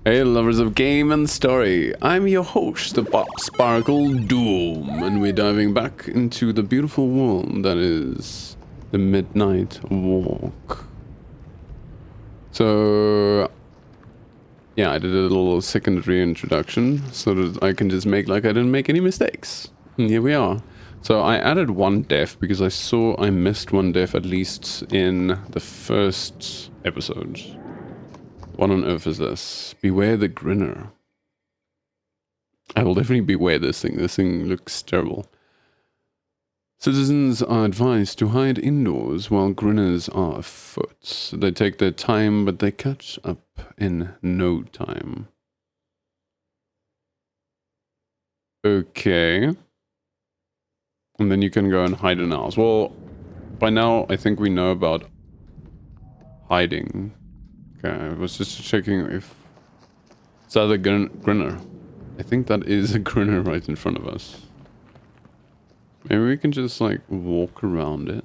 Hey lovers of game and story, I'm your host, the Pop Sparkle Doom, and we're diving back into the beautiful world that is the Midnight Walk. So, yeah, I did a little secondary introduction so that I can just make like I didn't make any mistakes. And here we are. So I added one death because I saw I missed one death at least in the first episode. What on earth is this? Beware the Grinner. I will definitely beware this thing. This thing looks terrible. Citizens are advised to hide indoors while Grinners are afoot. They take their time, but they catch up in no time. Okay. And then you can go and hide in a house. Well, by now I think we know about hiding. Okay, I was just checking if... Is that a Grinner? I think that is a Grinner right in front of us. Maybe we can just like walk around it.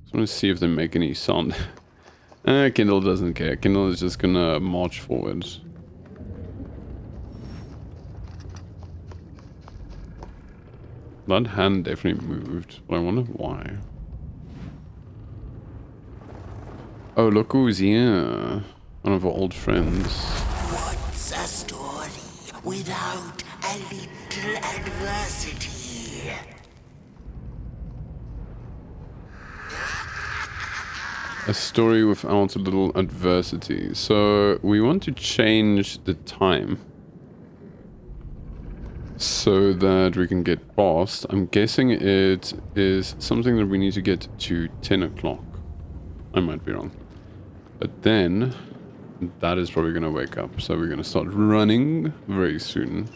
Just want to see if they make any sound. Kindle doesn't care. Kindle is just gonna march forward. That hand definitely moved, but I wonder why. Oh, look who's here. One of our old friends. What's a story without a little adversity? A story without a little adversity. So, we want to change the time. So that we can get past. I'm guessing it is something that we need to get to 10 o'clock. I might be wrong. But then, that is probably going to wake up. So we're going to start running very soon.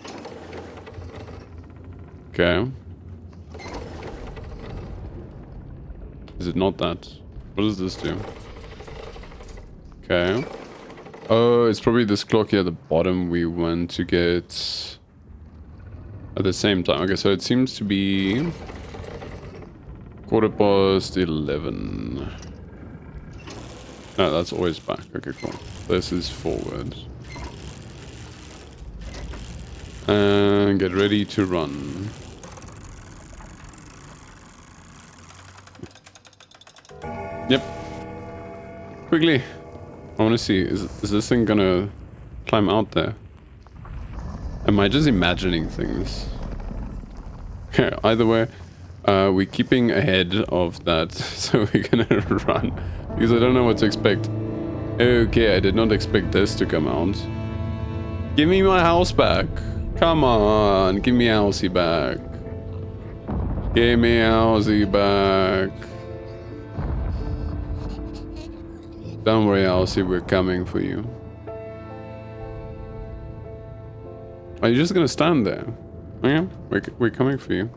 Okay. Is it not that? What does this do? Okay. Oh, it's probably this clock here at the bottom we want to get at the same time. Okay, so it seems to be 11:15. No, that's always back. Okay, cool. This is forward. And get ready to run. Yep. Quickly. I want to see, is this thing gonna climb out there? Am I just imagining things? Okay, either way, we're keeping ahead of that, so we're gonna run. Because I don't know what to expect. Okay, I did not expect this to come out. Give me my house back. Come on, give me Elsie back. Give me Elsie back. Don't worry, Elsie, we're coming for you. Are you just gonna stand there? Okay, we're coming for you.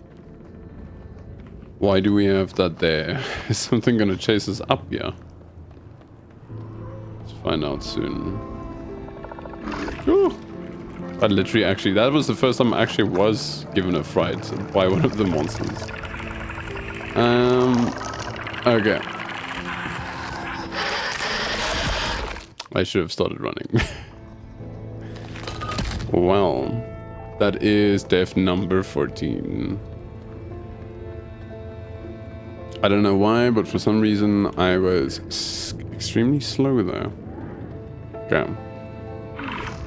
Why do we have that there? Is something gonna chase us up here? Let's find out soon. Ooh. That literally actually, that was the first time I actually was given a fright by one of the monsters. Okay. I should have started running. Well, that is death number 14. I don't know why, but for some reason I was extremely slow there. Okay.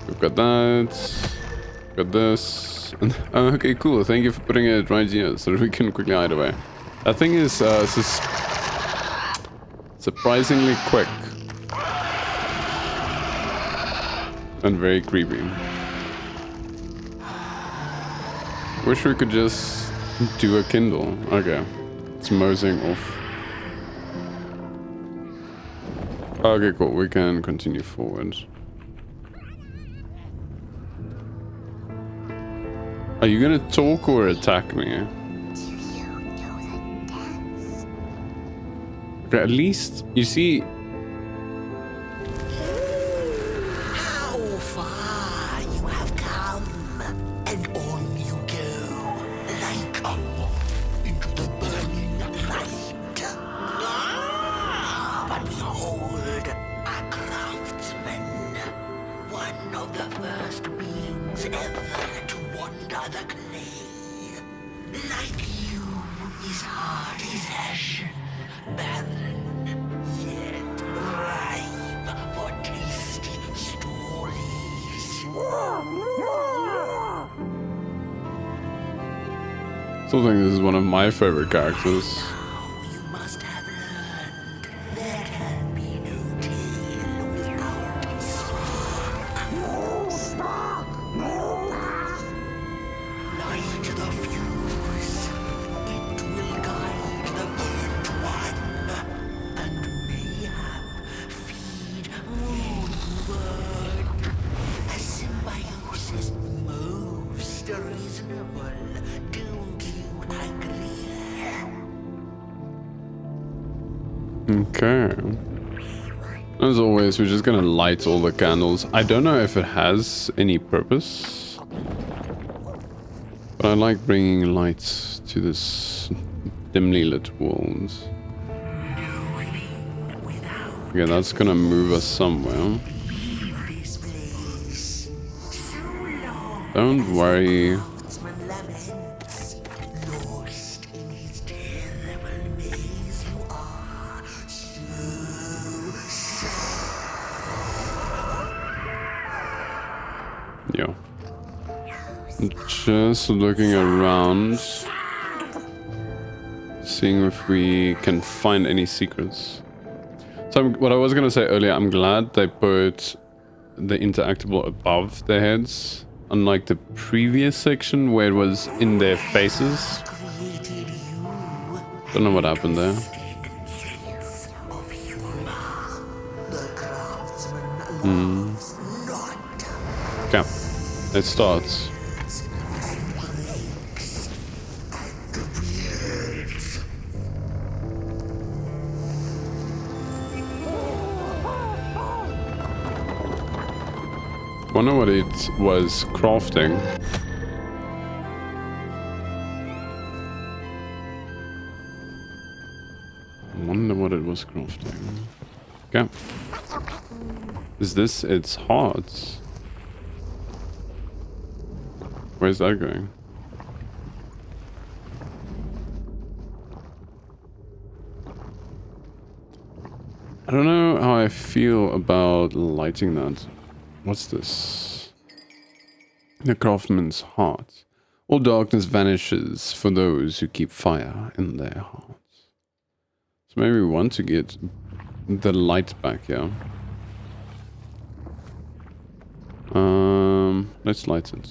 We've got that. Got this. And, oh, okay, cool. Thank you for putting it right here so that we can quickly hide away. That thing is surprisingly quick. And very creepy. Wish we could just do a Kindle. Okay. It's moseying off. Okay, cool. We can continue forward. Are you gonna talk or attack me? Do you know the dance? Okay, at least, you see... How far you have come, and on you go, like a moth into the burning light. But behold, a craftsman. the first beings ever to wander the clay. Like you, his heart is ashen, barren, yet ripe for tasty stories. Still think this is one of my favorite characters. You must have learned there can be no tale without spark. No spark, no path. Light the fuse. It will guide the burnt one, and mayhap feed moonward. A symbiosis most reasonable. Don't you agree? Okay. As always, we're just gonna light all the candles. I don't know if it has any purpose, but I like bringing lights to this dimly lit world. Okay, that's gonna move us somewhere. Don't worry. Scotsman laments, lost in his terrible maze. You are so sad. Yeah. Just looking around, seeing if we can find any secrets. So what I was gonna say earlier, I'm glad they put the interactable above their heads, unlike the previous section where it was in their faces. Created you. Don't know what happened there. Sense of humor. The craftsman loves not Okay, it starts. Wonder what it was crafting. Wonder what it was crafting. Okay. Is this its heart? Where's that going? I don't know how I feel about lighting that. What's this? The craftsman's heart. All darkness vanishes for those who keep fire in their hearts. So maybe we want to get the light back here. Let's light it.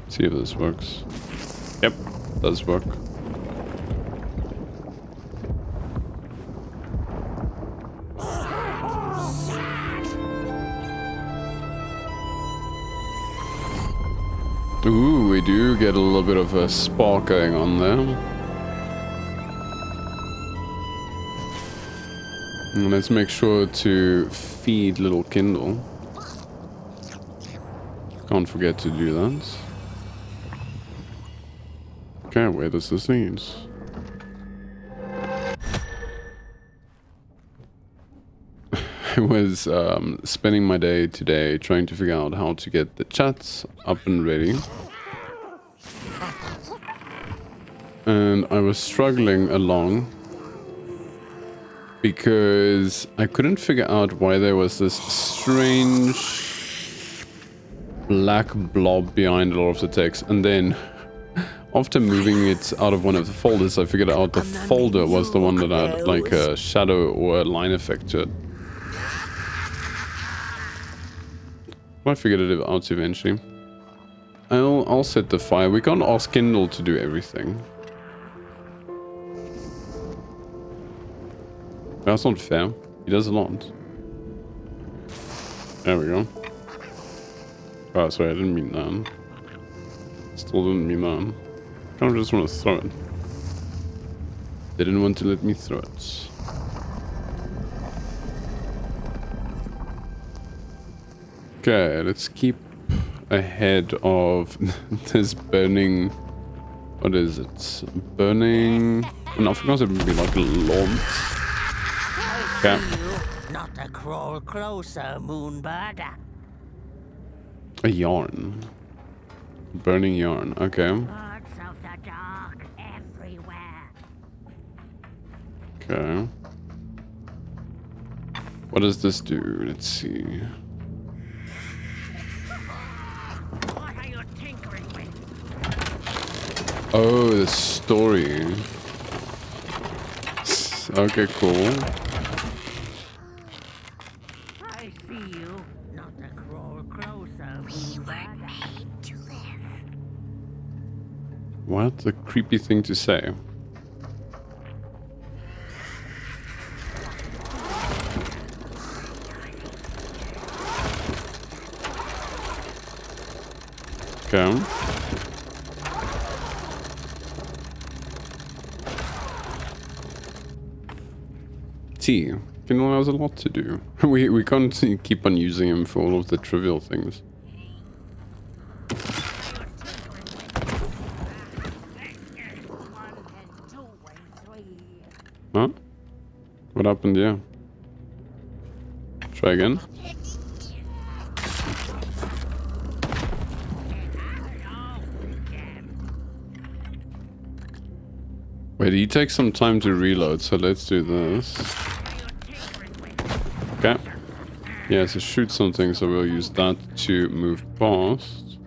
See if this works. Yep, does work. Ooh, we do get a little bit of a spark going on there. And let's make sure to feed little Kindle. Can't forget to do that. Okay, where does this lead? I was spending my day today trying to figure out how to get the chats up and ready. And I was struggling along because I couldn't figure out why there was this strange black blob behind a lot of the text. And then after moving it out of one of the folders, I figured out the folder was the one that had like a shadow or a line effect to it. I figured it out eventually. I'll set the fire. We can't ask Kindle to do everything. That's not fair. He does a lot. There we go. Oh, sorry, I didn't mean that. Still didn't mean that. Kind of just want to throw it. Didn't want to let me throw it. Okay, let's keep ahead of this burning... What is it? Burning... In Afrikaans it would be like a launch. Okay. Not a crawl closer, Moonbird. A yarn. Burning yarn. Okay. Birds of the dark everywhere. Okay. What does this do? Let's see. What are you tinkering with? Oh, the story. Okay, cool. I see you. Not a crawl closer, Moonbird. What a creepy thing to say. Okay. T. Kindle has a lot to do. We can't keep on using him for all of the trivial things. Huh? What happened here? Try again. Wait, he takes some time to reload, so let's do this. Okay. Yeah, so shoot something, so we'll use that to move past.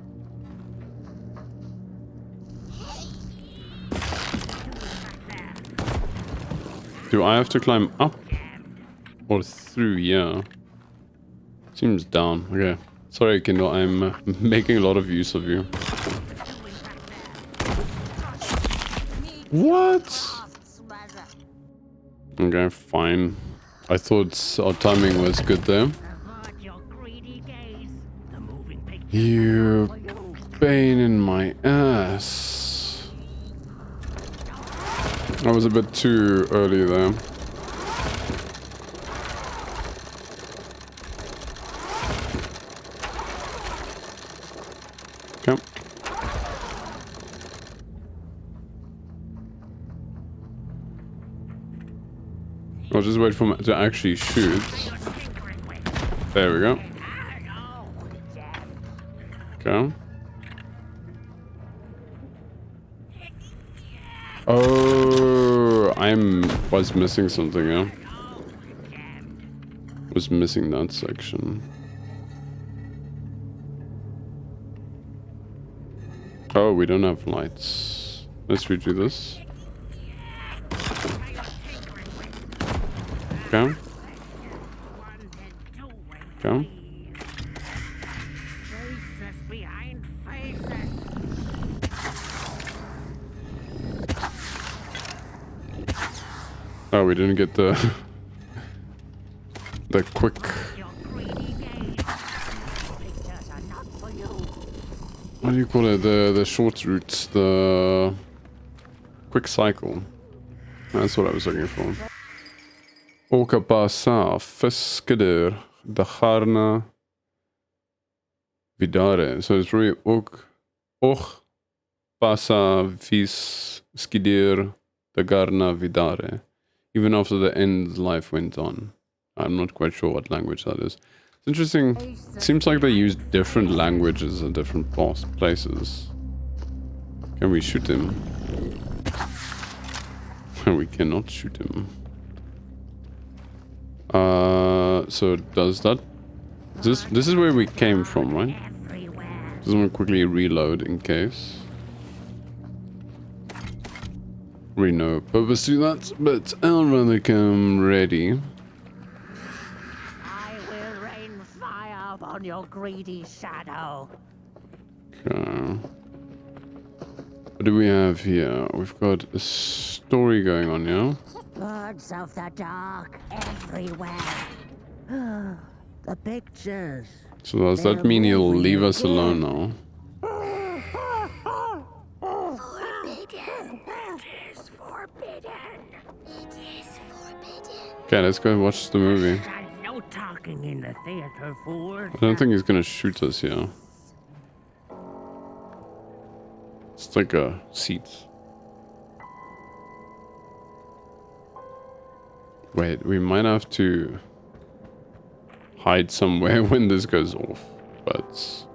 Do I have to climb up? Or through? Yeah. Seems down. Okay. Sorry, Kindle, I'm making a lot of use of you. What? Okay, fine. I thought our timing was good there. You pain in my ass. I was a bit too early there. Okay. I'll just wait for him to actually shoot. There we go. Okay. Oh, was missing something, yeah. Was missing that section. Oh, we don't have lights. Let's redo this. Okay. Okay. Oh, we didn't get the quick. What do you call it? The short routes, the quick cycle. That's what I was looking for. Åka passa fiskeder de garna vidare. So it's really och passa vis skidir de garna vidare. Even after the end, life went on. I'm not quite sure what language that is. It's interesting. It seems like they use different languages in different places. Can we shoot him? We cannot shoot him. So does that... This is where we came from, right? Just want to quickly reload in case. Really no purpose to that, but I'll rather come ready. I will rain fire upon your greedy shadow. Okay. What do we have here? We've got a story going on, yeah? Birds of the dark everywhere. The pictures. So does that mean he'll leave us alone now? Forbidden. It is forbidden. It is forbidden. Okay, let's go watch the movie. No talking in the theater, fools. I don't think he's gonna shoot us here. It's like a seat. Wait, we might have to... hide somewhere when this goes off. But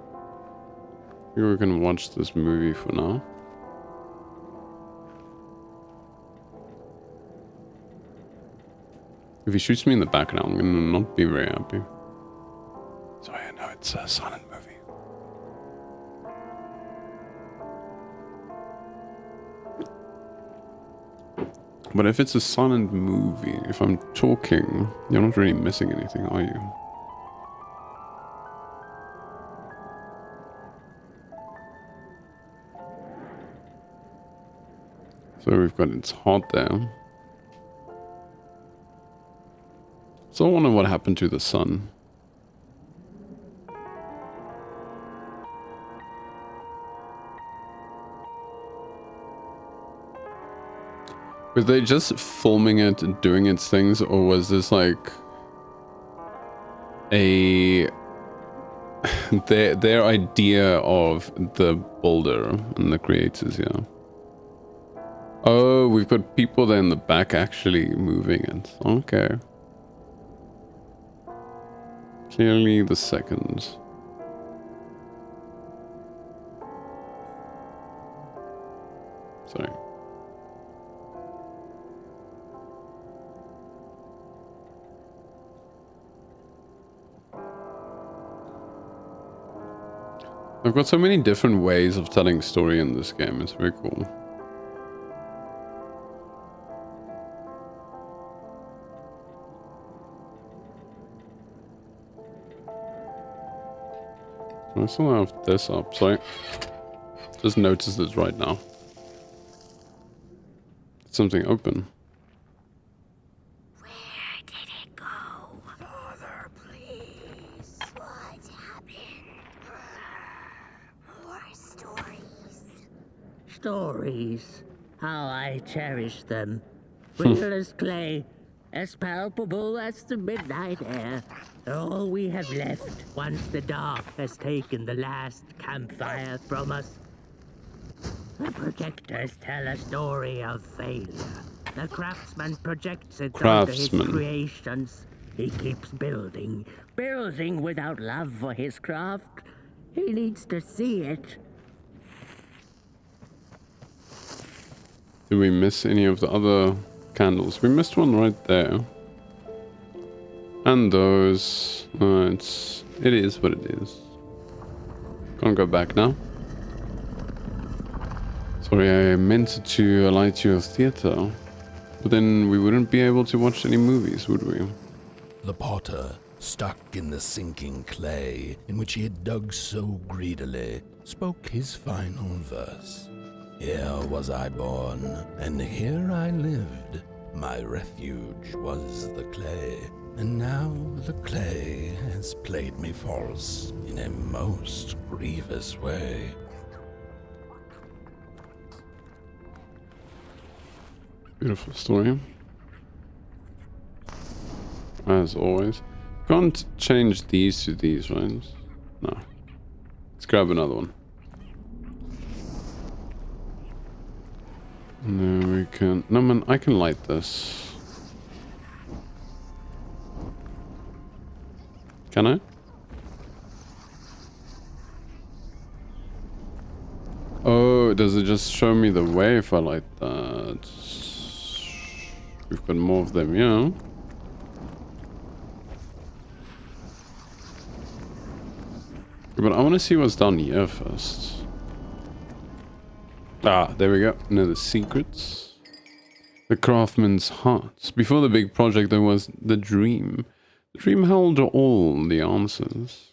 we're gonna watch this movie for now. If he shoots me in the back now, I'm gonna not be very happy. So I know it's a silent movie. But if it's a silent movie, if I'm talking, you're not really missing anything, are you? So we've got its heart there. So I wonder what happened to the sun. Were they just filming it and doing its things, or was this like a their idea of the builder and the creators? Yeah. Oh, we've got people there in the back actually moving it. Okay. Clearly the second. Sorry. I've got so many different ways of telling story in this game. It's very cool. I still have this up, sorry. Just noticed it right now. Something open. Where did it go? Father, please. What happened? More stories. Stories. How I cherish them. Real as clay. As palpable as the midnight air. All we have left once the dark has taken the last campfire from us. The projectors tell a story of failure. The craftsman projects it onto his creations. He keeps building, building without love for his craft. He needs to see it. Did we miss any of the other candles? We missed one right there. And those. It is what it is. Can't go back now. Sorry, I meant to light your theater. But then we wouldn't be able to watch any movies, would we? The potter, stuck in the sinking clay in which he had dug so greedily, spoke his final verse. Here was I born, and here I lived. My refuge was the clay, and now the clay has played me false in a most grievous way. Beautiful story. As always. Can't change these to these, right? No. Let's grab another one. No, we can. No, man, I can light this. Can I? Oh, does it just show me the way if I light that? We've got more of them, yeah. But I want to see what's down here first. Ah, there we go. Now the secrets. The craftsman's heart. Before the big project, there was the dream. The dream held all the answers.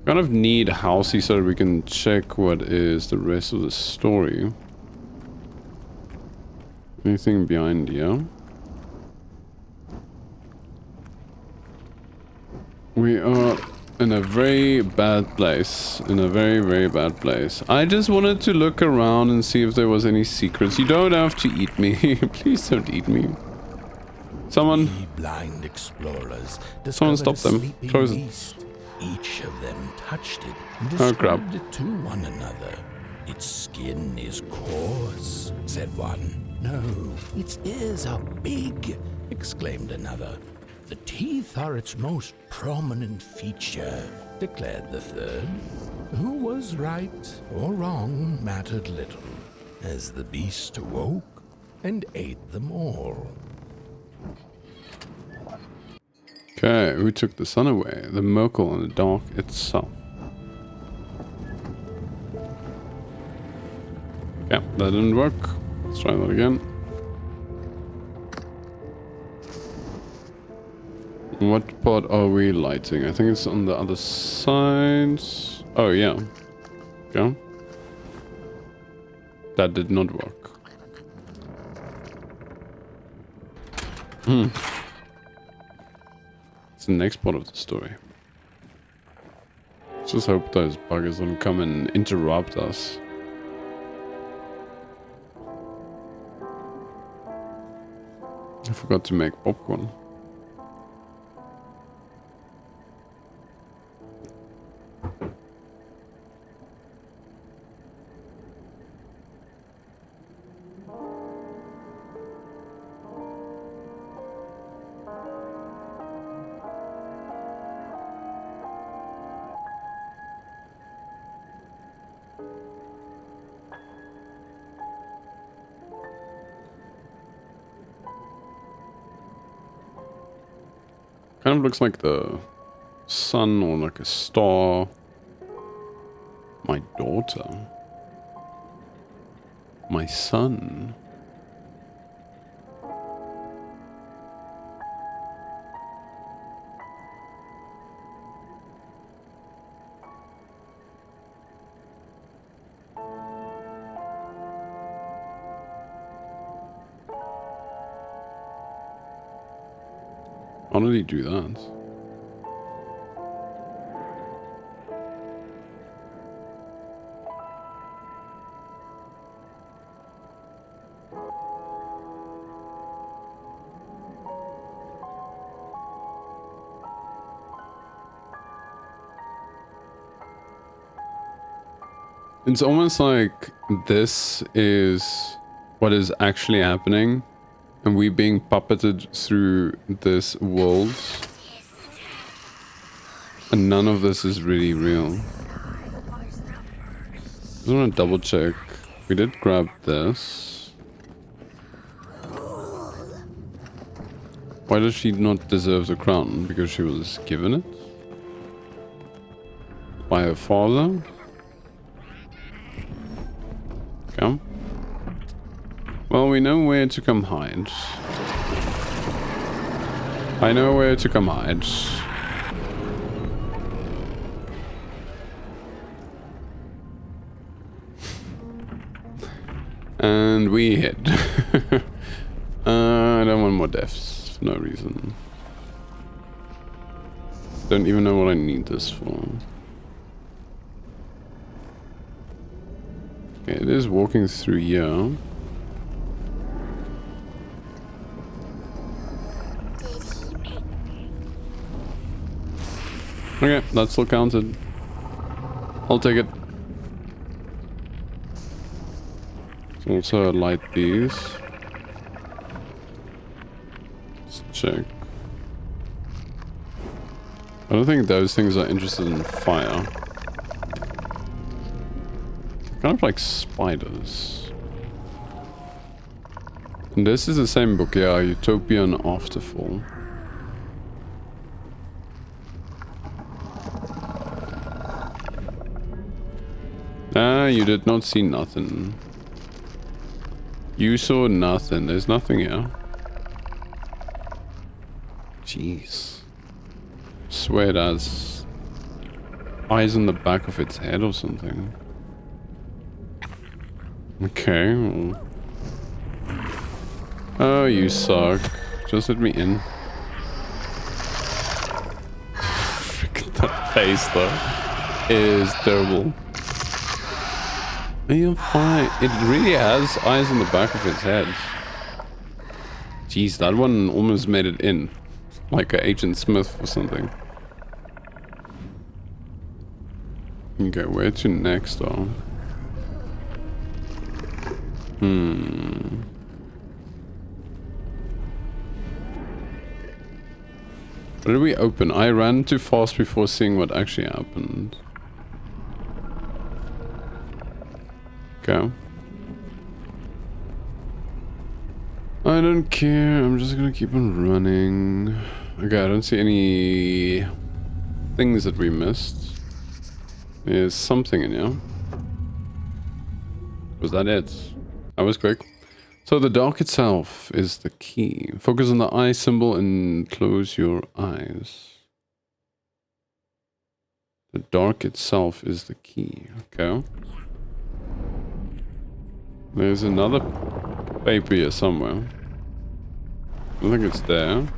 Kind of need a housey so that we can check what is the rest of the story. Anything behind here? We are in a very bad place. In a very, very bad place. I just wanted to look around and see if there was any secrets. You don't have to eat me. Please don't eat me. Someone... We blind explorers Someone stop them. Close it. Each of them touched it and Oh, crap. described it to one another. Its skin is coarse, said one. No, its ears are big, exclaimed another. The teeth are its most prominent feature, declared the third. Who was right or wrong mattered little, as the beast awoke and ate them all. Okay, who took the sun away? The Merkle and the dark itself. Yeah, that didn't work. Let's try that again. What part are we lighting? I think it's on the other side. Oh, yeah. Okay. That did not work. It's the next part of the story. Just hope those buggers don't come and interrupt us. I forgot to make popcorn. Kind of looks like the sun or like a star. My daughter. My son. How did he do that? It's almost like this is what is actually happening, and we being puppeted through this world, and none of this is really real. I just want to double check. We did grab this. Why does she not deserve the crown? Because she was given it? By her father? Okay. Well, we know where to come hide. I know where to come hide. And we hit. I don't want more deaths for no reason. Don't even know what I need this for. Okay, it is walking through here. Okay, that's still counted. I'll take it. Also light these. Let's check. I don't think those things are interested in fire. Kind of like spiders. And this is the same book, yeah, Utopian Afterfall. Ah, you did not see nothing. You saw nothing. There's nothing here. Jeez. Swear it has eyes on the back of its head or something. Okay. Well. Oh, you suck. Just let me in. Freaking that face though is terrible. You're fine. It really has eyes on the back of its head. Jeez, that one almost made it in. Like a Agent Smith or something. Okay, where to next though? What did we open? I ran too fast before seeing what actually happened. Okay. I don't care. I'm just gonna keep on running. Okay, I don't see any things that we missed. There's something in here. Was that it? That was quick. So the dark itself is the key. Focus on the eye symbol and close your eyes. The dark itself is the key. Okay. There's another paper here somewhere. I think it's there.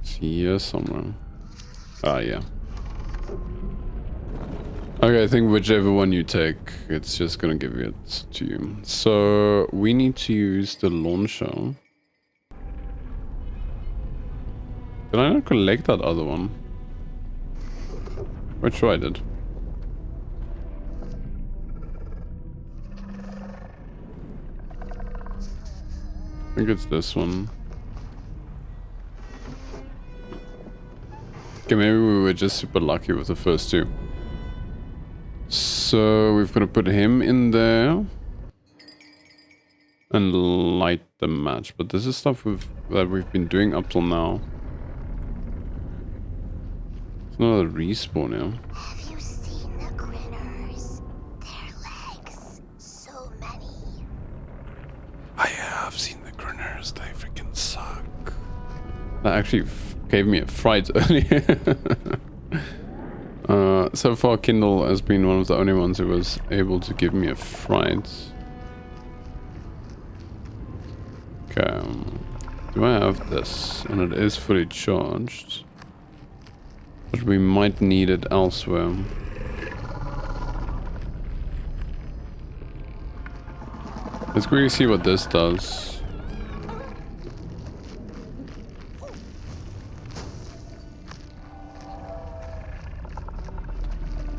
It's here somewhere. Ah, yeah. Okay, I think whichever one you take, it's just gonna give it to you. So, we need to use the launcher. Did I not collect that other one? Quite sure I did. I think it's this one. Okay, maybe we were just super lucky with the first two. So we've got to put him in there and light the match. But this is stuff that we've been doing up till now. It's not a respawn here. Have you seen the grinners? Their legs, so many. I have seen the grinners. They freaking suck. That actually gave me a fright earlier. So far, Kindle has been one of the only ones who was able to give me a fright. Okay, do I have this? And it is fully charged. But we might need it elsewhere. Let's quickly see what this does.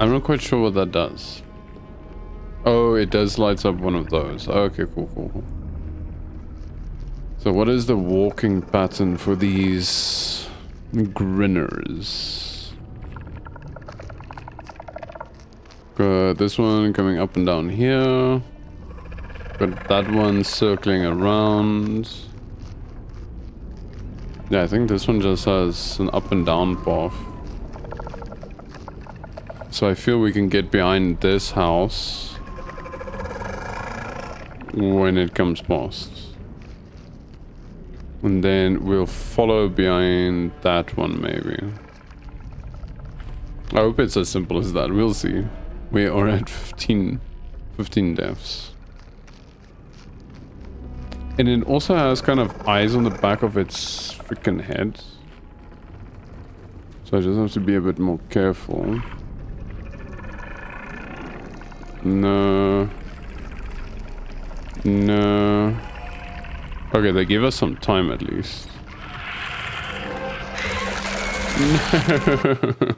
I'm not quite sure what that does. Oh, it does light up one of those. Okay, cool. So what is the walking pattern for these grinners? Got this one coming up and down here. Got that one circling around. Yeah, I think this one just has an up and down path. So I feel we can get behind this house when it comes past. And then we'll follow behind that one maybe. I hope it's as simple as that. We'll see. We are at 15 deaths. And it also has kind of eyes on the back of its freaking head. So I just have to be a bit more careful. No. Okay, they give us some time at least. No,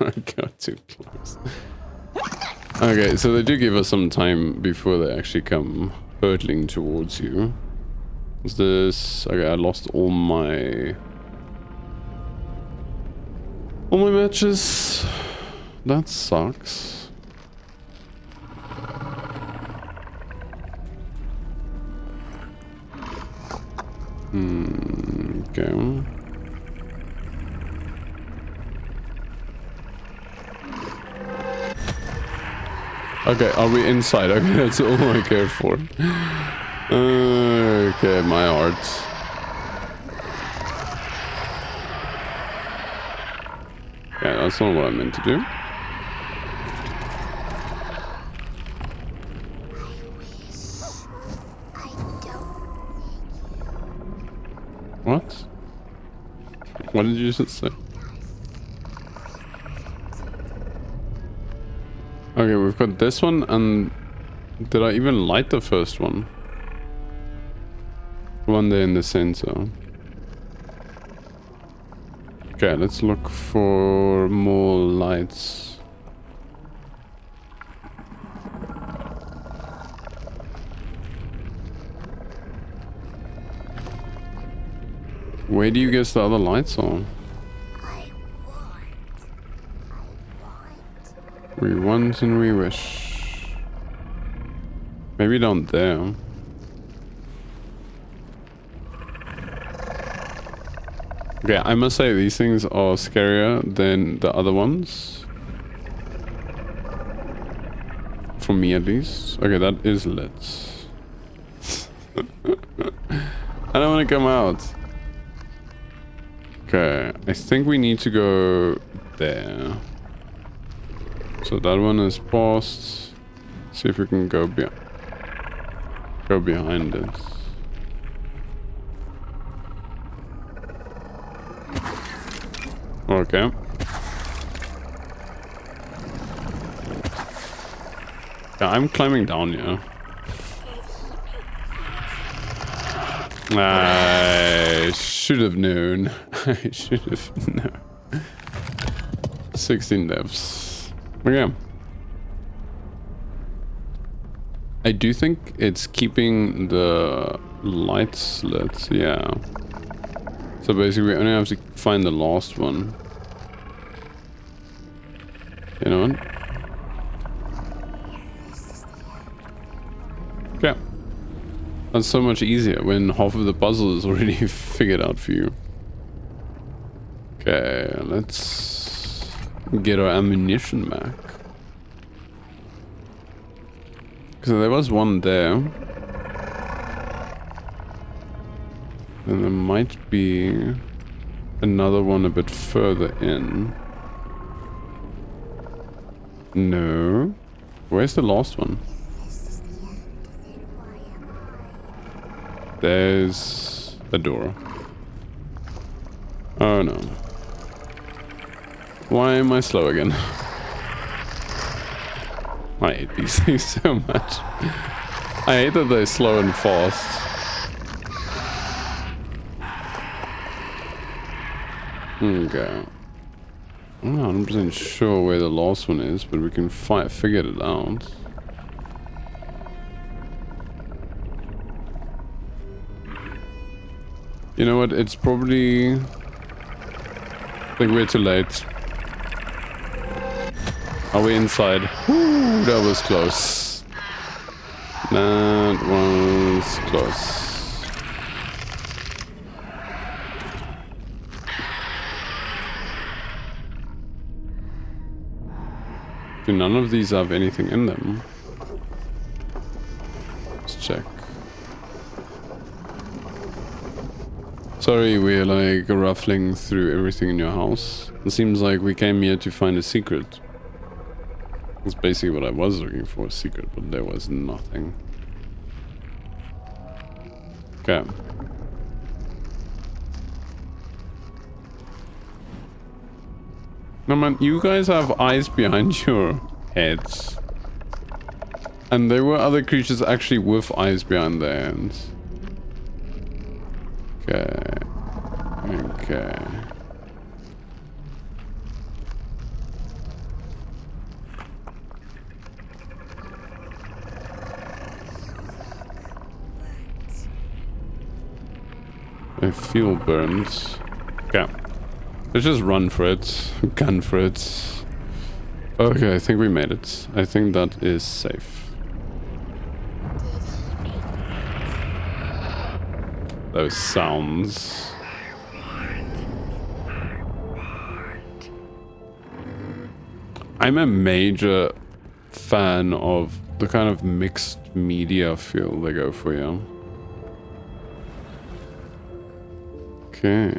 I got too close. Okay, so they do give us some time before they actually come hurtling towards you. Is this... Okay, I lost all my matches. That sucks. Okay. Okay, are we inside? Okay, that's all I care for. Okay, my heart. Yeah, that's not what I meant to do. What? What did you just say? Okay, we've got this one, and did I even light the first one? One there in the center. Okay, let's look for more lights. Where do you guess the other lights are? We want and we wish. Maybe down there. Okay, I must say these things are scarier than the other ones. For me at least. Okay, that is lit. I don't want to come out. Okay, I think we need to go there. So that one is paused. See if we can go behind it. Okay. Yeah, I'm climbing down here. I should have known. I should have known. 16 deaths. Okay. I do think it's keeping the lights lit, yeah. So basically we only have to find the last one. You know what? Okay. That's so much easier when half of the puzzle is already figured out for you. Okay, let's get our ammunition back. So there was one there. And there might be another one a bit further in. No. Where's the last one? There's a door. Oh no. Why am I slow again? I hate these things so much. I hate that they're slow and fast. Okay. I'm not 100% sure where the last one is, but we can figure it out. You know what? It's probably... I think we're too late. Are we inside? Woo, that was close. That was close. Do none of these have anything in them? Let's check. Sorry, we're like ruffling through everything in your house. It seems like we came here to find a secret. That's basically what I was looking for, a secret, but there was nothing. Okay. No man, you guys have eyes behind your heads. And there were other creatures actually with eyes behind their heads. Okay. Okay. I feel burnt. Okay. Let's just run for it. Gun for it. Okay, I think we made it. I think that is safe. Those sounds. I'm a major fan of the kind of mixed media feel they go for, yeah. Okay.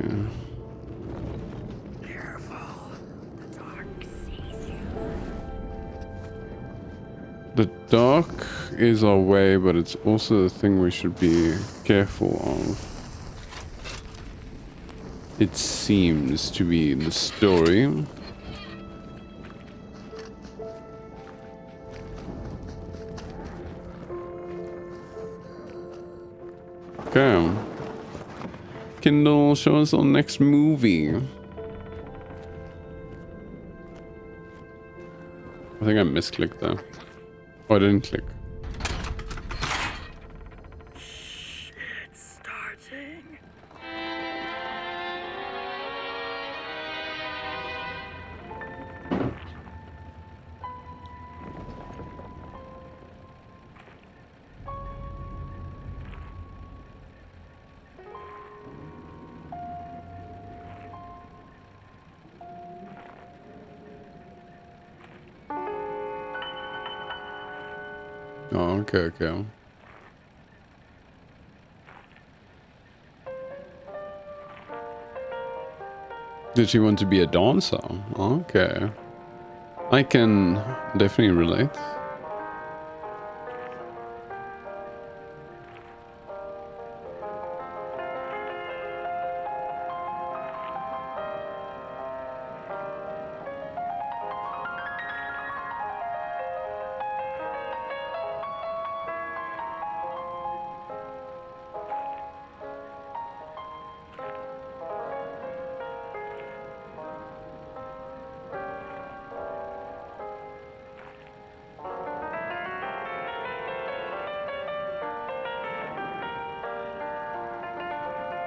The dark is our way, but it's also the thing we should be careful of. It seems to be the story. Okay. Kindle, show us our next movie. I think I misclicked there. Oh, I didn't click. It's starting. Oh, okay, okay. Did she want to be a dancer? Okay. I can definitely relate.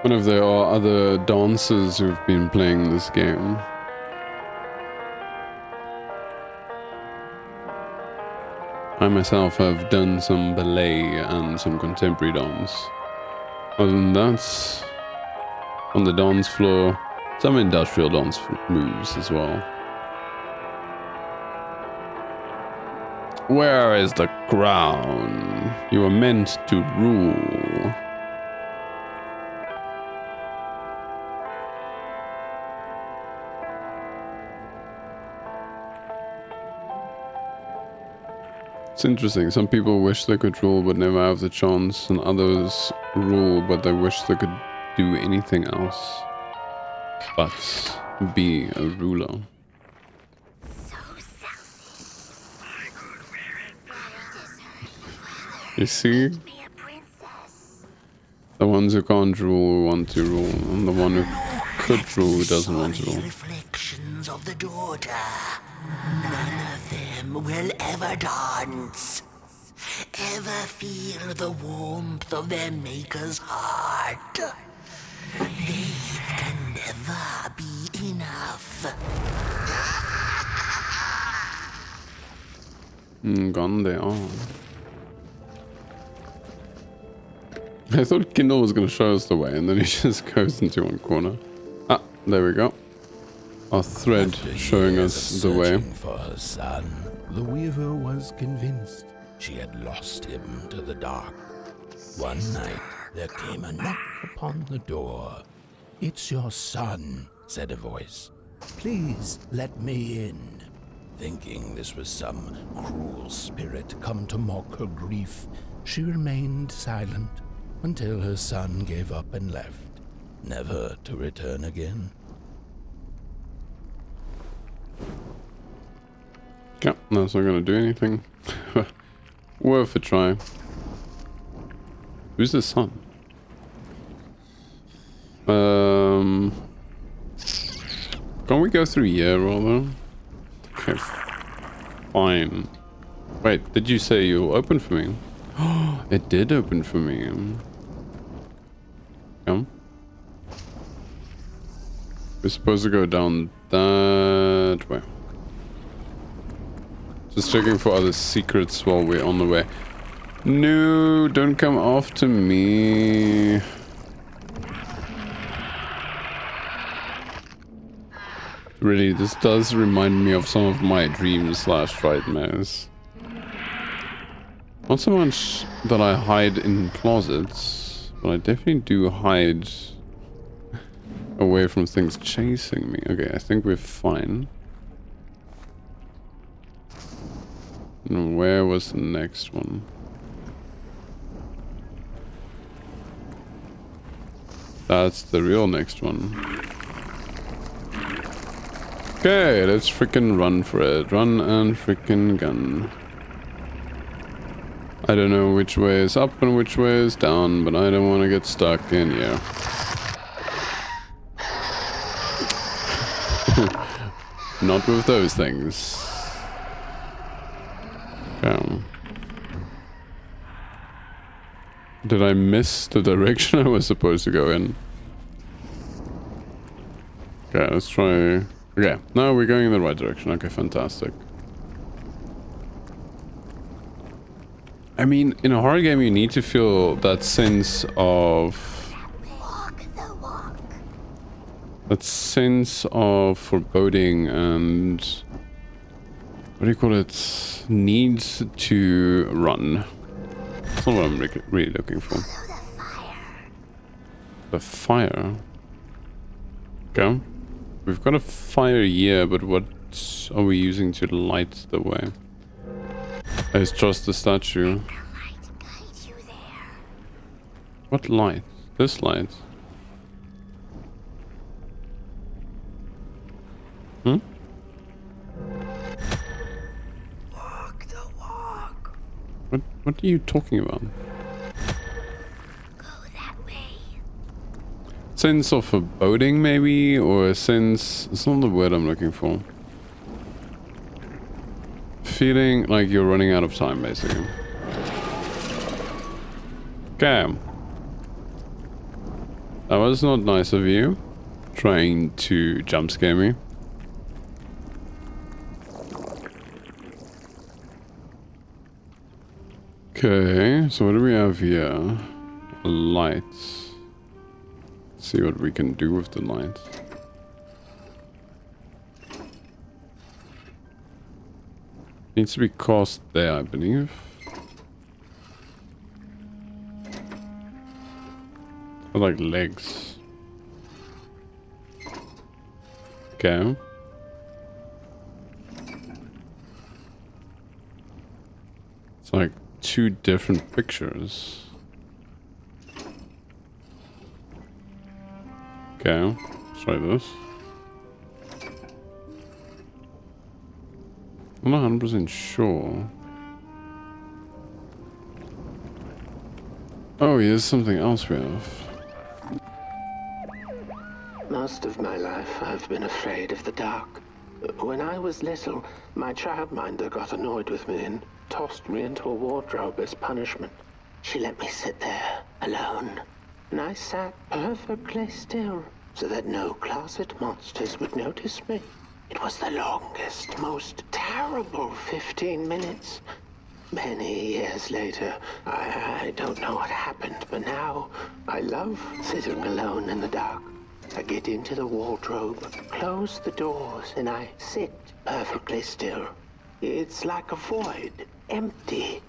What if there are other dancers who've been playing this game? I myself have done some ballet and some contemporary dance. Other than that, on the dance floor, some industrial dance moves as well. Where is the crown? You are meant to rule. It's interesting. Some people wish they could rule but never have the chance, and others rule but they wish they could do anything else but be a ruler. So selfish. I could wear it, but I deserve You see? to be a princess. The ones who can't rule want to rule, and the one who could rule who doesn't want to rule. Reflections of the daughter. None of them will ever dance. Ever feel the warmth of their maker's heart. They can never be enough. Gone they are. I thought Kindle was going to show us the way, and then he just goes into one corner. Ah, there we go. Our thread After showing years us of the way. searching for her son, the weaver was convinced she had lost him to the dark. One night, there came a knock upon the door. "It's your son," said a voice. "Please let me in." Thinking this was some cruel spirit come to mock her grief, she remained silent until her son gave up and left, never to return again. Yeah, that's not gonna do anything. Worth a try. Who's the son? Can't we go through here, rather? Okay, fine. Wait, did you say you opened for me? Oh, it did open for me. Come. We're supposed to go down that way. Just checking for other secrets while we're on the way. No, don't come after me. Really, this does remind me of some of my dreams / nightmares. Not so much that I hide in closets, but I definitely do hide away from things chasing me. Okay, I think we're fine. And where was the next one? That's the real next one. Okay, let's freaking run for it. Run and freaking gun. I don't know which way is up and which way is down, but I don't want to get stuck in here. Not with those things. Okay. Did I miss the direction I was supposed to go in? Okay, let's try... Okay, now we're going in the right direction. Okay, fantastic. I mean, in a horror game, you need to feel that sense of... Walk the walk. That sense of foreboding and... What do you call it? Need to run. That's not what I'm really looking for. The fire. Okay. We've got a fire here, but what are we using to light the way? It's just the statue. What light? This light? Hmm? Walk the walk. What are you talking about? Go that way. Sense of foreboding, maybe? Or a sense... It's not the word I'm looking for. Feeling like you're running out of time, basically. Okay. That was not nice of you. Trying to jump scare me. Okay, so what do we have here? A light. Let's see what we can do with the light. Needs to be cast there, I believe. Or like legs. Okay. It's like two different pictures. Okay, let's try this. I'm not 100% sure. Oh, here's something else we have. Most of my life, I've been afraid of the dark. When I was little, my childminder got annoyed with me and tossed me into a wardrobe as punishment. She let me sit there, alone, and I sat perfectly still so that no closet monsters would notice me. It was the longest, most terrible 15 minutes. Many years later, I don't know what happened, but now I love sitting alone in the dark. I get into the wardrobe, close the doors, and I sit perfectly still. It's like a void, empty,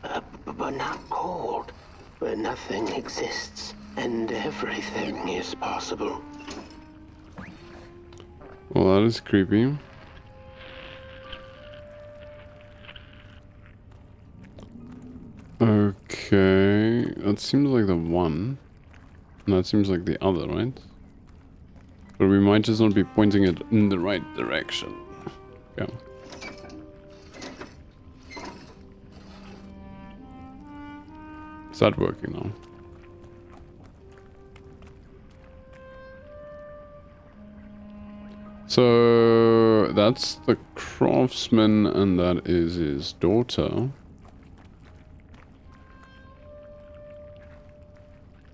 but not cold, where nothing exists and everything is possible. Well, that is creepy. Okay, that seems like the one. And that seems like the other, right? But we might just not be pointing it in the right direction. Okay. Is that working now? So that's the craftsman and that is his daughter.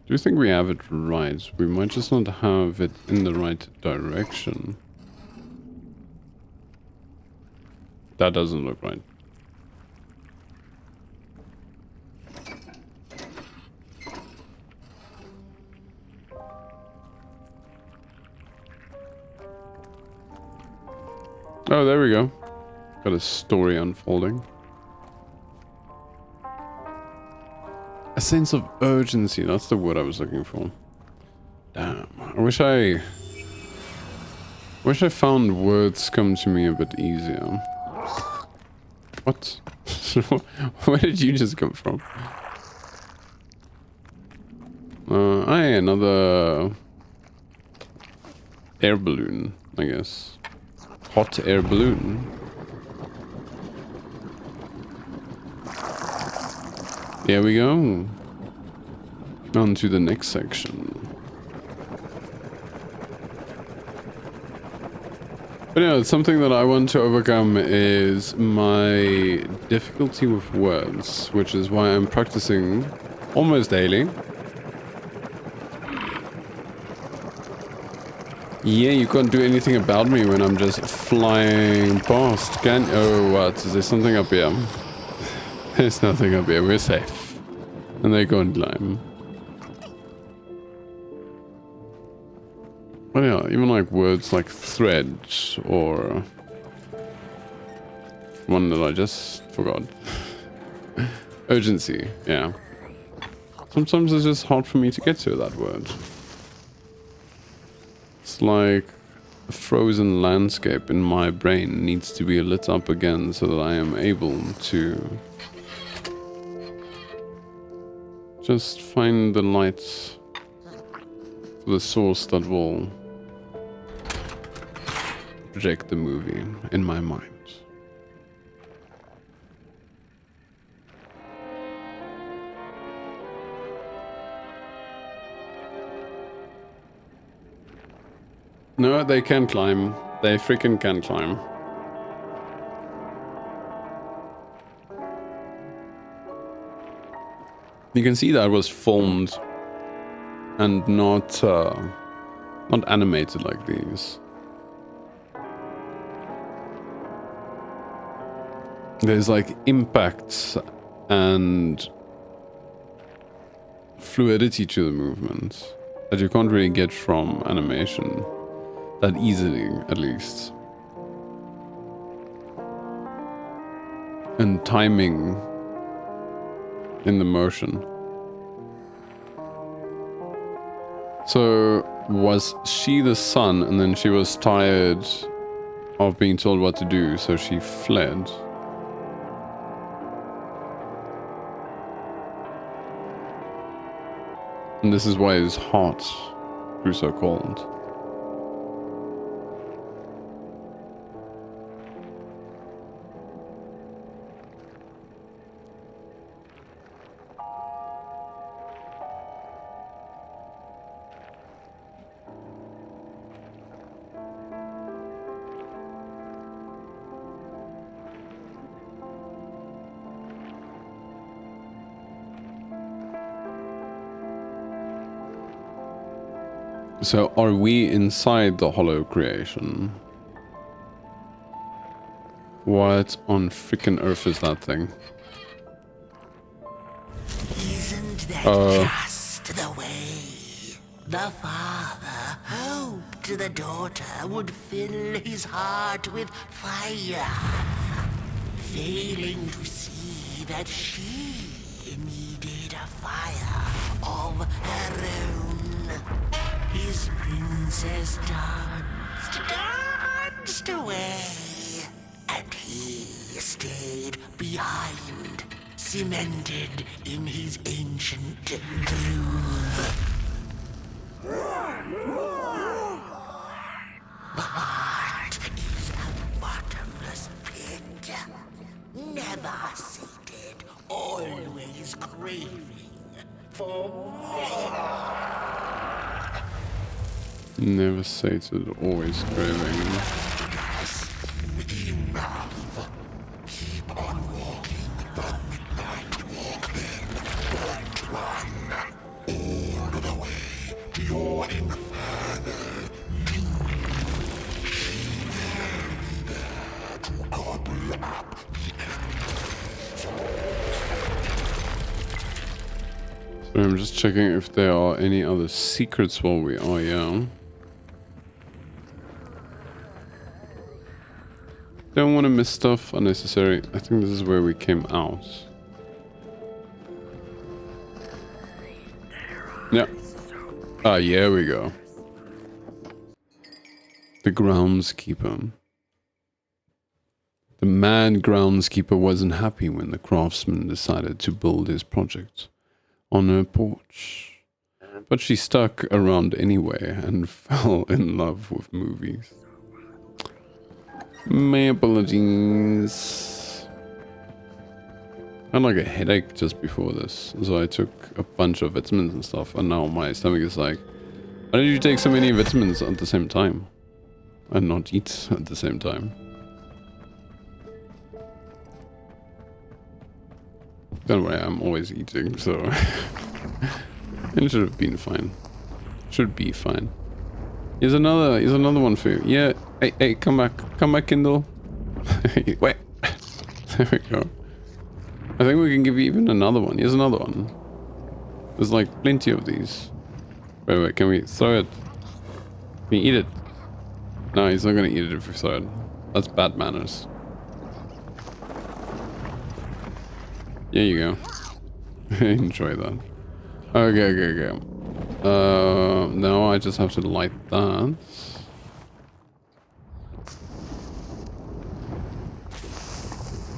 Do you think we have it right? We might just not have it in the right direction. That doesn't look right. Oh, there we go. Got a story unfolding. A sense of urgency, that's the word I was looking for. Damn, I wish I found words come to me a bit easier. What? Where did you just come from? Aye, another air balloon, I guess. Hot air balloon. There we go. On to the next section. But yeah, something that I want to overcome is my difficulty with words, which is why I'm practicing almost daily. Yeah, you can't do anything about me when I'm just flying past, can you? Oh, what? Is there something up here? There's nothing up here, we're safe. And they can't climb. But yeah, even like words like thread or one that I just forgot. Urgency, yeah. Sometimes it's just hard for me to get to that word. It's like a frozen landscape in my brain needs to be lit up again so that I am able to just find the light for the source that will project the movie in my mind. No, they can climb. They freaking can climb. You can see that was filmed and not animated like these. There's like impacts and fluidity to the movement that you can't really get from animation. That easily, at least. And timing in the motion. So, was she the son and then she was tired of being told what to do, so she fled? And this is why his heart grew so cold. So, are we inside the hollow creation? What on frickin' earth is that thing? Isn't that just the way? The father hoped the daughter would fill his heart with fire, failing to see that she needed a fire of her own. His princess danced away, and he stayed behind, cemented in his ancient groove. The heart is a bottomless pit, never sated, always craving for more. Never sated, always craving. Enough. Keep on walking the midnight walk then. Don't run. All the way to your infernal doom. She will be there to gobble up the embers. So I'm just checking if there are any other secrets while we are here. Don't want to miss stuff unnecessary. I think this is where we came out. Yeah. Ah, yeah, we go. The groundskeeper. The mad groundskeeper wasn't happy when the craftsman decided to build his project on her porch. But she stuck around anyway and fell in love with movies. My apologies. I had like a headache just before this, so I took a bunch of vitamins and stuff, and now my stomach is like, why did you take so many vitamins at the same time? And not eat at the same time? Don't worry, I'm always eating, so it should have been fine. Should be fine. Here's another one for you. Yeah, hey, come back, Kindle. Wait, there we go. I think we can give you even another one. Here's another one. There's like plenty of these. Wait, can we throw it? Can you eat it? No, he's not gonna eat it if we throw it. That's bad manners. Here you go. Enjoy that. Okay. Now I just have to light that.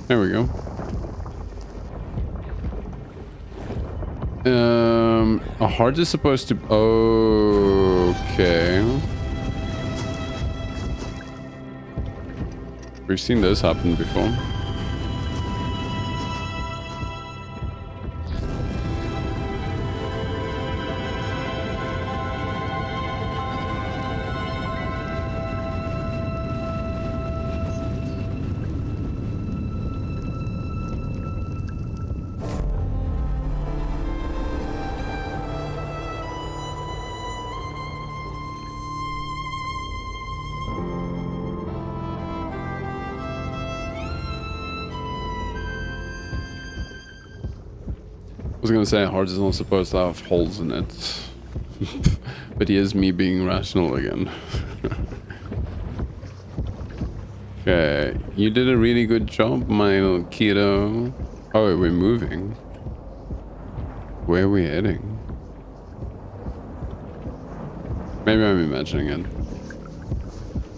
There we go. A heart is supposed to... Okay. We've seen this happen before. I was gonna say heart is not supposed to have holes in it. But here's me being rational again. Okay, you did a really good job, my little kiddo. Oh, we're moving. Where are we heading? Maybe I'm imagining it.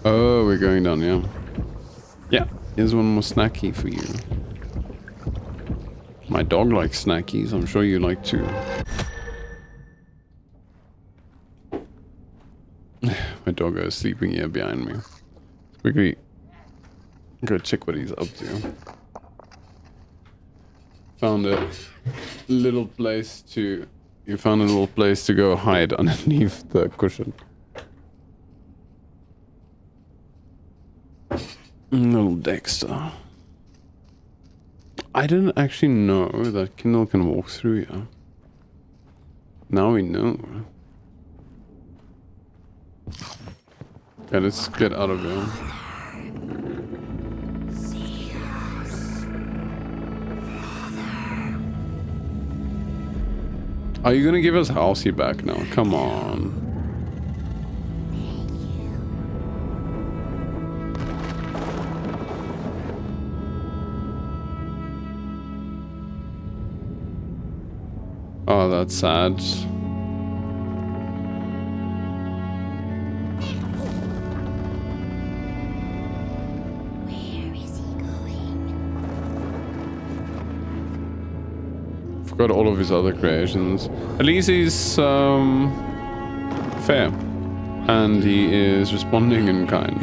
Oh, we're going down, yeah. Yeah, here's one more snacky for you. My dog likes snackies. I'm sure you like too. My dog is sleeping here behind me. Quickly go check what he's up to. Found a little place to... You found a little place to go hide underneath the cushion. Little Dexter. I didn't actually know that Kindle can walk through here. Now we know. Okay, let's get out of here. Are you gonna give us Halsey back now? Come on. Oh, that's sad. Where is he going? Forgot all of his other creations. At least he's fair. And he is responding in kind.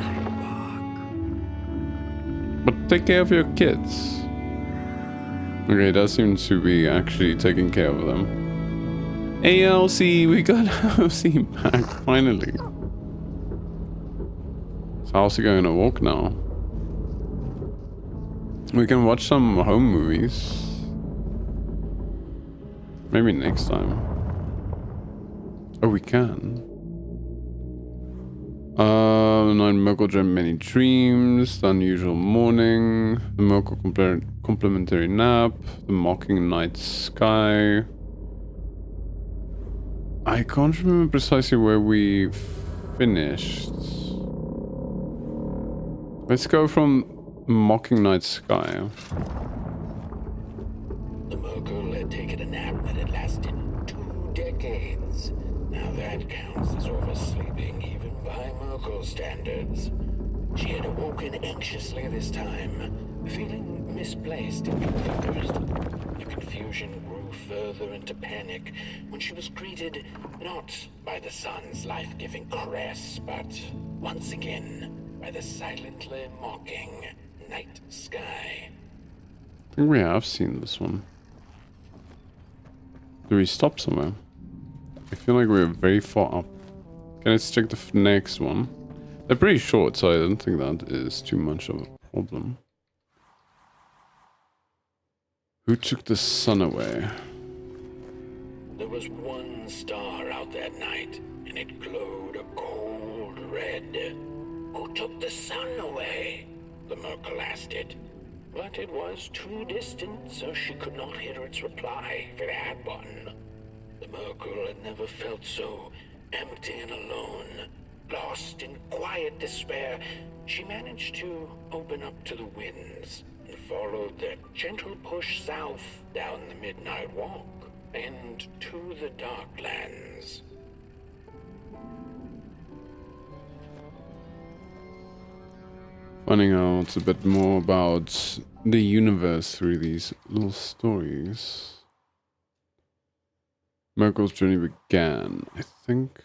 But take care of your kids. Okay, that seems to be actually taking care of them. Hey, Elsie, we got Elsie back, finally. So how's he going to walk now? We can watch some home movies. Maybe next time. Oh, we can. Night Merkle dreamt many dreams, the unusual morning, the Merkle complimentary nap, the mocking night sky. I can't remember precisely where we finished. Let's go from mocking night sky. The Merkle had taken a nap that had lasted 2 decades. Now that counts as oversleeping even by Merkle standards. She had awoken anxiously this time, feeling misplaced and confused. The confusion grew further into panic when she was greeted not by the sun's life-giving caress, but once again by the silently mocking night sky. I think we have seen this one. Do we stop somewhere? I feel like we're very far up. Okay, let's check the next one. They're pretty short, so I don't think that is too much of a problem. Who took the sun away? There was one star out that night, and it glowed a cold red. Who took the sun away? The Merkle asked it. But it was too distant, so she could not hear its reply if it had one. The Merkle had never felt so empty and alone. Lost in quiet despair, she managed to open up to the winds and followed their gentle push south down the midnight walk. and to the Darklands. Finding out a bit more about the universe through these little stories. Merkel's journey began, I think.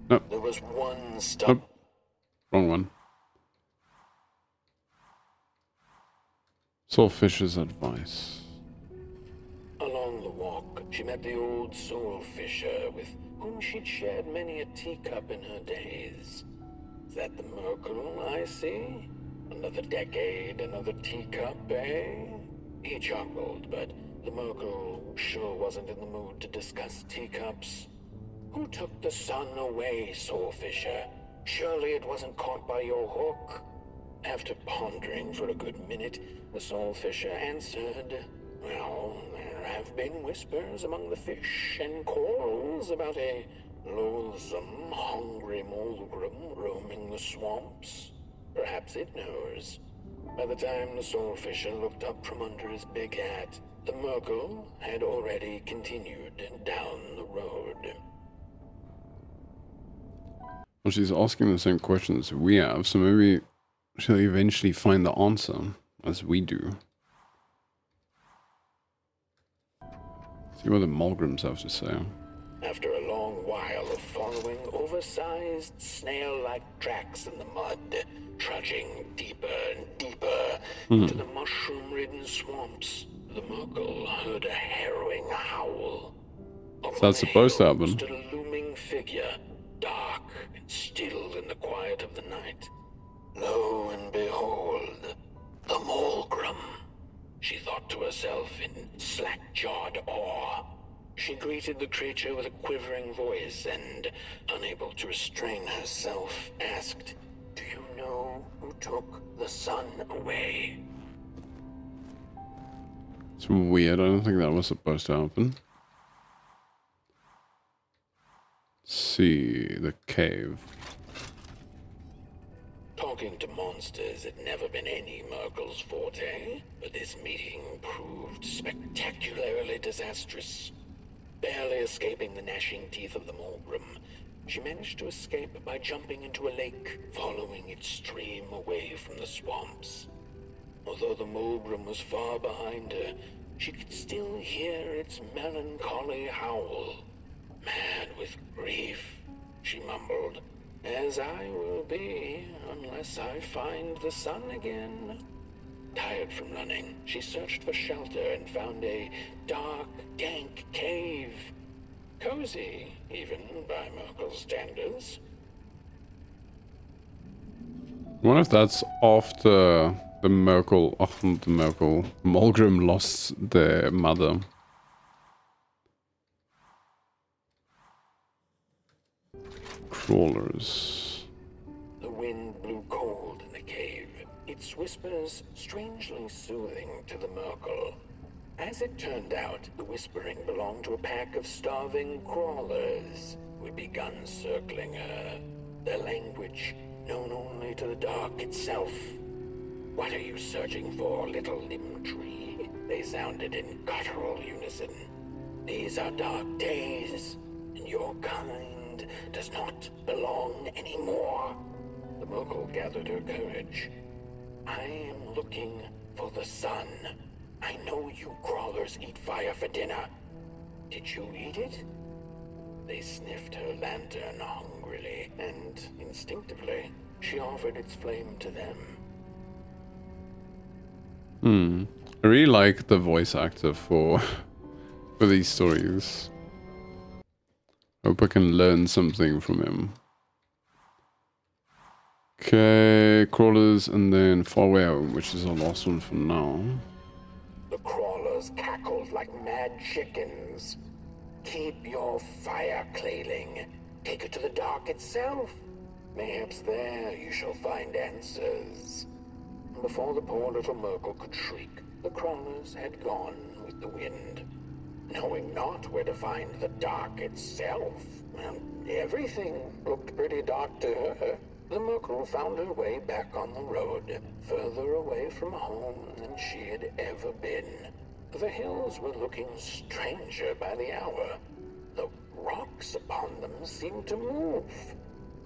Nope. There was one stop. Nope. Wrong one. Soulfish's advice. Along the walk, she met the old soul fisher with whom she'd shared many a teacup in her days. Is that the Merkel I see? Another decade, another teacup, eh? He chuckled, but the Merkel sure wasn't in the mood to discuss teacups. Who took the sun away, soul fisher? Surely it wasn't caught by your hook? After pondering for a good minute, the soul fisher answered, well, there have been whispers among the fish and corals about a loathsome, hungry Molgrim roaming the swamps. Perhaps it knows. By the time the soul fisher looked up from under his big hat, the Merkel had already continued down the road. Well, she's asking the same questions we have, so maybe she'll eventually find the answer, as we do. See what the Molgrims have to say. After a long while of following oversized snail-like tracks in the mud, trudging deeper and deeper into the mushroom-ridden swamps, the Merkel heard a harrowing howl. Is that supposed to happen? Stood a looming figure, dark and still in the quiet of the night. Lo and behold, the Molgrim, she thought to herself in slack-jawed awe. She greeted the creature with a quivering voice and, unable to restrain herself, asked, "Do you know who took the sun away?" It's weird, I don't think that was supposed to happen. Let's see, the cave. Talking to monsters had never been any Merkel's forte, but this meeting proved spectacularly disastrous. Barely escaping the gnashing teeth of the Molgrim, she managed to escape by jumping into a lake, following its stream away from the swamps. Although the Molgrim was far behind her, she could still hear its melancholy howl. Mad with grief, she mumbled, "As I will be, unless I find the sun again." Tired from running, she searched for shelter and found a dark, dank cave. Cozy, even by Merkel's standards. I wonder if that's after the Merkel, oh, not the Merkel, Molgrim lost their mother. Crawlers. The wind blew cold in the cave, its whispers strangely soothing to the Merkel. As it turned out, the whispering belonged to a pack of starving crawlers who had begun circling her, their language known only to the dark itself. "What are you searching for, little limb tree?" they sounded in guttural unison. "These are dark days, and your kind does not belong anymore." The Merkel gathered her courage. "I am looking for the sun. I know you crawlers eat fire for dinner. Did you eat it?" They sniffed her lantern hungrily, and instinctively, she offered its flame to them. I really like the voice actor for these stories. Hope I can learn something from him. Okay, crawlers and then far away home, which is our last one for now. The crawlers cackled like mad chickens. "Keep your fire, Clayling. Take it to the dark itself. Mayhaps there you shall find answers." Before the poor little Merkel could shriek, the crawlers had gone with the wind. Knowing not where to find the dark itself, well, everything looked pretty dark to her. the Muckle found her way back on the road, further away from home than she had ever been. The hills were looking stranger by the hour. The rocks upon them seemed to move.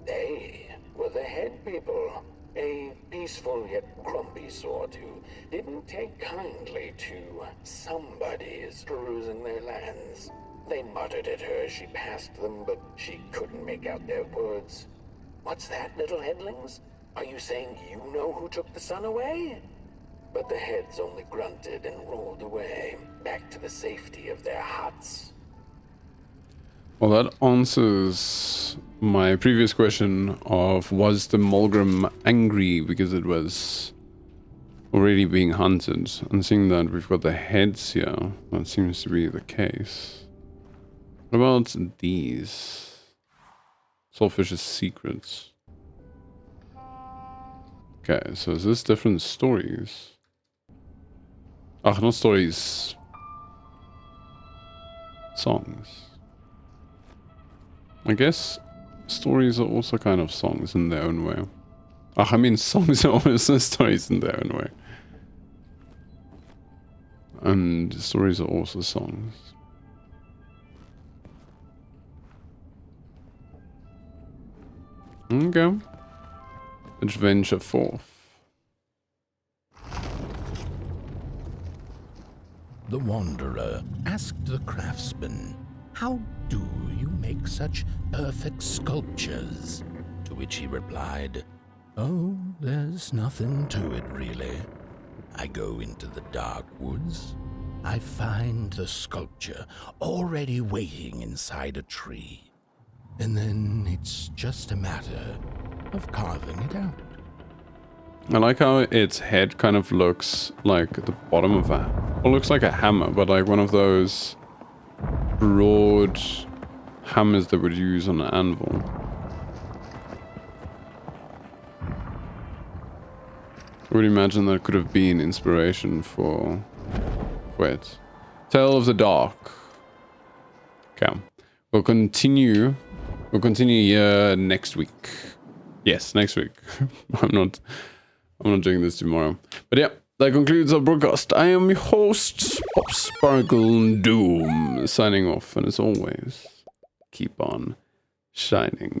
They were the head people, a peaceful yet grumpy sort who didn't take kindly to somebody's perusing their lands. They muttered at her as she passed them, but she couldn't make out their words. What's that, little headlings? Are you saying you know who took the sun away? But the heads only grunted and rolled away, back to the safety of their huts. Well, that answers my previous question of was the Mulgrim angry because it was already being hunted? And seeing that we've got the heads here, that seems to be the case. What about these? Soulfish's secrets. Okay, so is this different stories? Ach, not stories. Songs. I guess stories are also kind of songs in their own way. Ach, I mean songs are also stories in their own way. And stories are also songs. Okay. Adventure forth. The Wanderer asked the craftsman, "How do you make such perfect sculptures?" To which he replied, "Oh, there's nothing to it really. I go into the dark woods. I find the sculpture already waiting inside a tree. And then it's just a matter of carving it out." I like how its head kind of looks like the bottom of a... Well, looks like a hammer, but like one of those broad hammers that would use on an anvil. I would imagine that could have been inspiration for it. Tale of the Dark. Okay. We'll continue here next week. Yes, next week. I'm not doing this tomorrow. But yeah, that concludes our broadcast. I am your host, Pop Sparkle Doom, signing off, and as always, keep on shining.